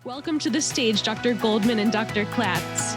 Welcome to the stage, Dr. Goldman and Dr. Klatz.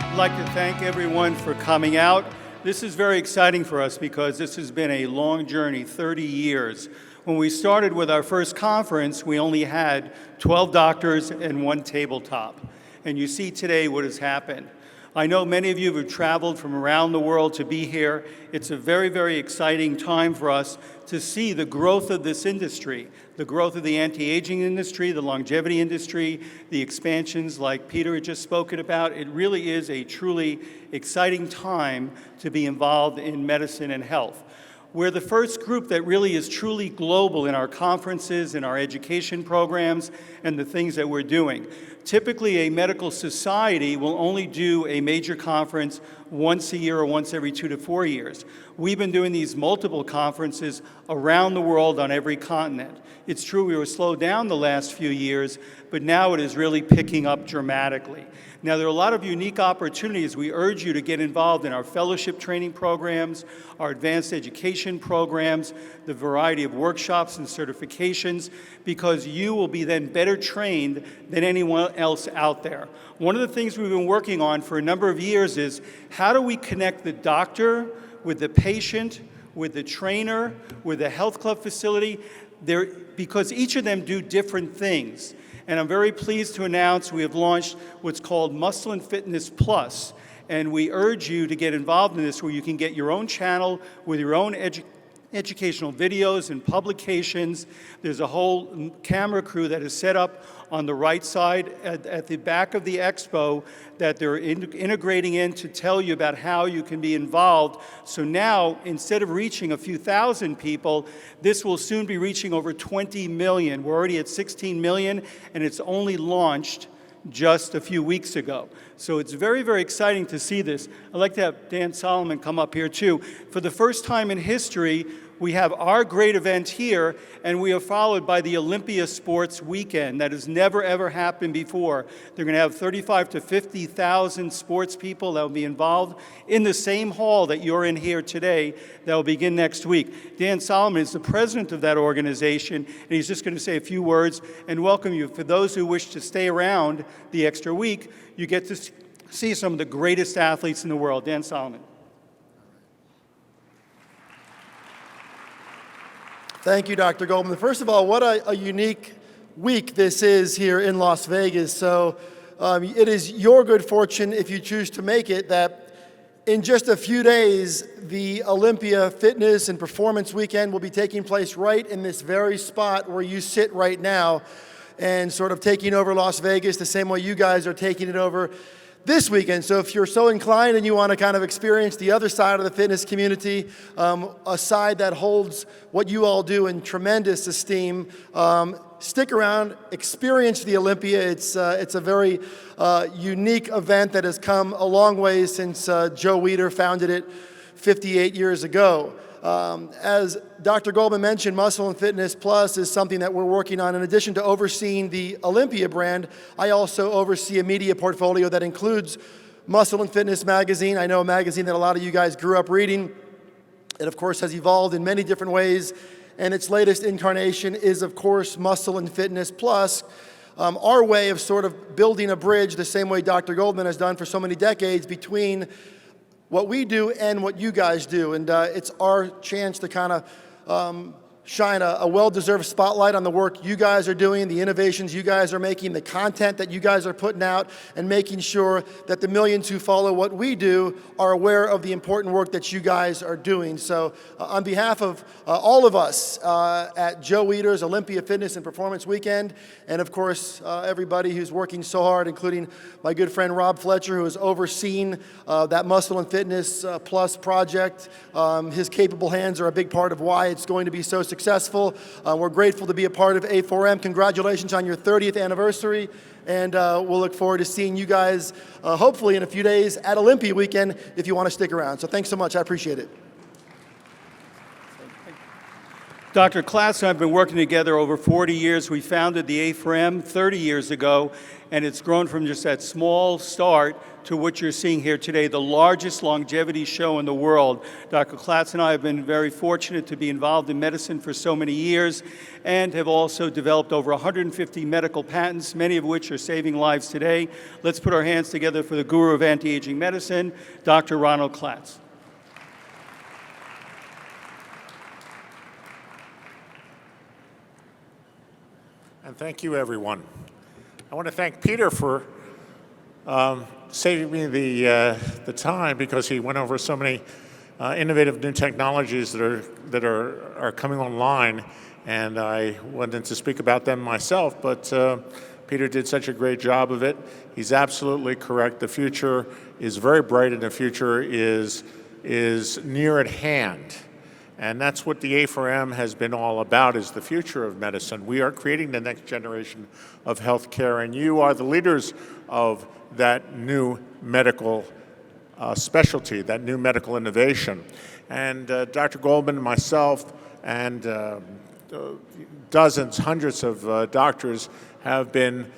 I'd like to thank everyone for coming out. This is very exciting for us because this has been a long journey, 30 years. When we started with our first conference, we only had 12 doctors and one tabletop. And you see today what has happened. I know many of you have traveled from around the world to be here. It's a very, very exciting time for us to see the growth of this industry, the growth of the anti-aging industry, the longevity industry, the expansions like Peter had just spoken about. It really is a truly exciting time to be involved in medicine and health. We're the first group that really is truly global in our conferences, in our education programs, and the things that we're doing. Typically, a medical society will only do a major conference once a year or once every 2 to 4 years. We've been doing these multiple conferences around the world on every continent. It's true we were slowed down the last few years, but now it is really picking up dramatically. Now, there are a lot of unique opportunities. We urge you to get involved in our fellowship training programs, our advanced education programs, the variety of workshops and certifications, because you will be then better trained than anyone else out there. One of the things we've been working on for a number of years is how do we connect the doctor with the patient, with the trainer, with the health club facility, because each of them do different things. And I'm very pleased to announce we have launched what's called Muscle and Fitness Plus. And we urge you to get involved in this where you can get your own channel with your own educational videos and publications. There's a whole camera crew that is set up on the right side at the back of the expo that they're integrating in to tell you about how you can be involved. So now, instead of reaching a few thousand people, this will soon be reaching over 20 million. We're already at 16 million, and it's only launched just a few weeks ago. So it's very, very exciting to see this. I'd like to have Dan Solomon come up here too. For the first time in history, we have our great event here, and we are followed by the Olympia Sports Weekend. That has never, ever happened before. They're going to have 35 to 50,000 sports people that will be involved in the same hall that you're in here today that will begin next week. Dan Solomon is the president of that organization, and he's just going to say a few words and welcome you. For those who wish to stay around the extra week, you get to see some of the greatest athletes in the world. Dan Solomon. Thank you, Dr. Goldman. First of all, what a unique week this is here in Las Vegas. So it is your good fortune, if you choose to make it, that in just a few days, the Olympia Fitness and Performance Weekend will be taking place right in this very spot where you sit right now and sort of taking over Las Vegas the same way you guys are taking it over this weekend. So if you're so inclined and you want to kind of experience the other side of the fitness community, a side that holds what you all do in tremendous esteem, stick around, experience the Olympia. It's a very unique event that has come a long way since Joe Weider founded it 58 years ago. As Dr. Goldman mentioned, Muscle and Fitness Plus is something that we're working on. In addition to overseeing the Olympia brand, I also oversee a media portfolio that includes Muscle and Fitness magazine. I know a magazine that a lot of you guys grew up reading. It, of course, has evolved in many different ways. And its latest incarnation is, of course, Muscle and Fitness Plus. Our way of sort of building a bridge, the same way Dr. Goldman has done for so many decades, between what we do and what you guys do. And it's our chance to kind of shine a well-deserved spotlight on the work you guys are doing, the innovations you guys are making, the content that you guys are putting out, and making sure that the millions who follow what we do are aware of the important work that you guys are doing. So on behalf of all of us at Joe Weider's Olympia Fitness and Performance Weekend, and of course everybody who's working so hard, including my good friend Rob Fletcher, who has overseen that Muscle and Fitness Plus project. His capable hands are a big part of why it's going to be so successful. We're grateful to be a part of A4M. Congratulations on your 30th anniversary, and we'll look forward to seeing you guys hopefully in a few days at Olympia Weekend if you want to stick around. So thanks so much. I appreciate it. Dr. Klatz and I have been working together over 40 years. We founded the A4M 30 years ago, and it's grown from just that small start to what you're seeing here today, the largest longevity show in the world. Dr. Klatz and I have been very fortunate to be involved in medicine for so many years and have also developed over 150 medical patents, many of which are saving lives today. Let's put our hands together for the guru of anti-aging medicine, Dr. Ronald Klatz. And thank you, everyone. I want to thank Peter for saving me the time, because he went over so many innovative new technologies that are coming online, and I wanted to speak about them myself, but Peter did such a great job of it. He's absolutely correct. The future is very bright, and the future is near at hand. And that's what the A4M has been all about, is the future of medicine. We are creating the next generation of healthcare, and you are the leaders of that new medical specialty, that new medical innovation. And Dr. Goldman, myself, and dozens, hundreds of doctors have been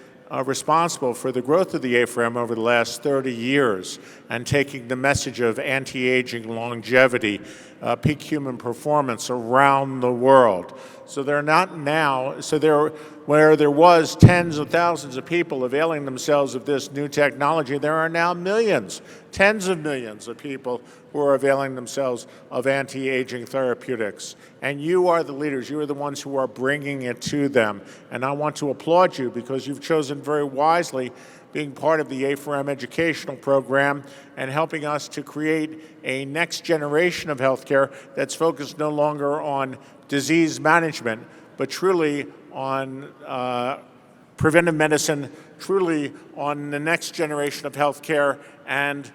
responsible for the growth of the A4M over the last 30 years, and taking the message of anti-aging, longevity, peak human performance around the world. So they're not now, where there was tens of thousands of people availing themselves of this new technology, there are now millions, tens of millions of people who are availing themselves of anti-aging therapeutics. And you are the leaders. You are the ones who are bringing it to them. And I want to applaud you, because you've chosen very wisely being part of the A4M educational program and helping us to create a next generation of healthcare that's focused no longer on disease management, but truly on preventive medicine, truly on the next generation of healthcare and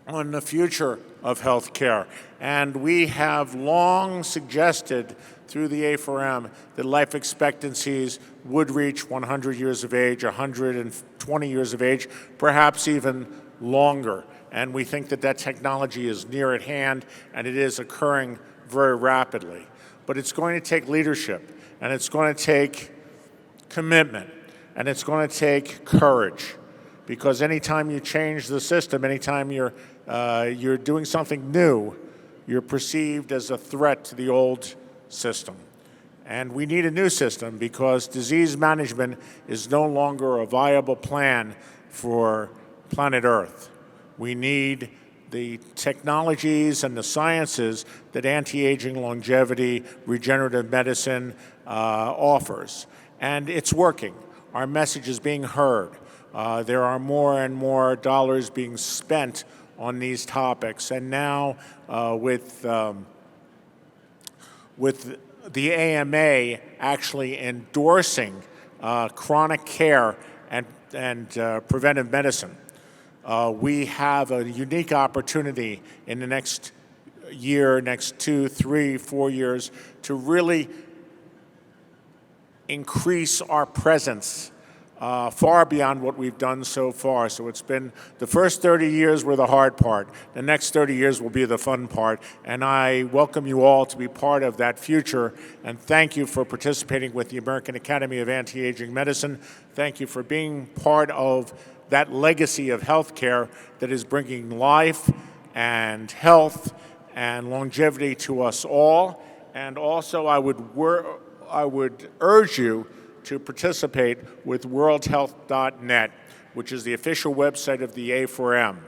on the future of healthcare. And we have long suggested through the A4M that life expectancies would reach 100 years of age, 120 years of age, perhaps even longer. And we think that that technology is near at hand, and it is occurring very rapidly. But it's going to take leadership, and it's going to take commitment, and it's going to take courage. Because anytime you change the system, anytime you're doing something new, you're perceived as a threat to the old system. And we need a new system, because disease management is no longer a viable plan for planet Earth. We need the technologies and the sciences that anti-aging, longevity, regenerative medicine offers. And it's working. Our message is being heard. There are more and more dollars being spent on these topics. And now with the AMA actually endorsing chronic care and preventive medicine, we have a unique opportunity in the next year, next 2, 3, 4 years to really increase our presence far beyond what we've done so far. So it's been the first 30 years were the hard part. The next 30 years will be the fun part. And I welcome you all to be part of that future. And thank you for participating with the American Academy of Anti-Aging Medicine. Thank you for being part of that legacy of healthcare that is bringing life and health and longevity to us all. And also, I would urge you to participate with worldhealth.net, which is the official website of the A4M.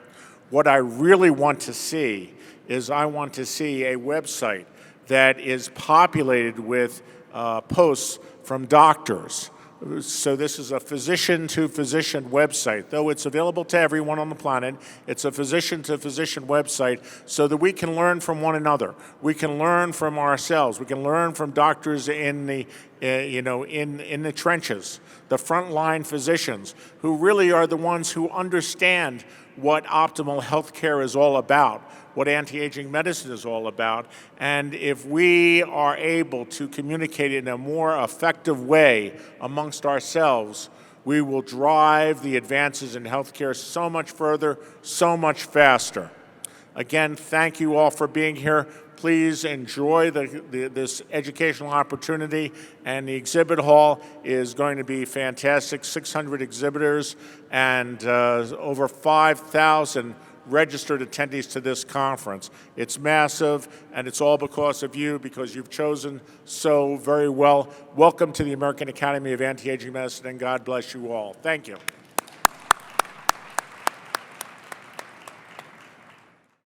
What I really want to see is I want to see a website that is populated with posts from doctors. So this is a physician-to-physician website. Though it's available to everyone on the planet, it's a physician-to-physician website so that we can learn from one another. We can learn from ourselves. We can learn from doctors in the in the trenches, the frontline physicians, who really are the ones who understand what optimal healthcare is all about, what anti-aging medicine is all about. And if we are able to communicate in a more effective way amongst ourselves, we will drive the advances in healthcare so much further, so much faster. Again, thank you all for being here. Please enjoy this educational opportunity, and the exhibit hall is going to be fantastic. 600 exhibitors and over 5,000 registered attendees to this conference. It's massive, and it's all because of you, because you've chosen so very well. Welcome to the American Academy of Anti-Aging Medicine, and God bless you all. Thank you.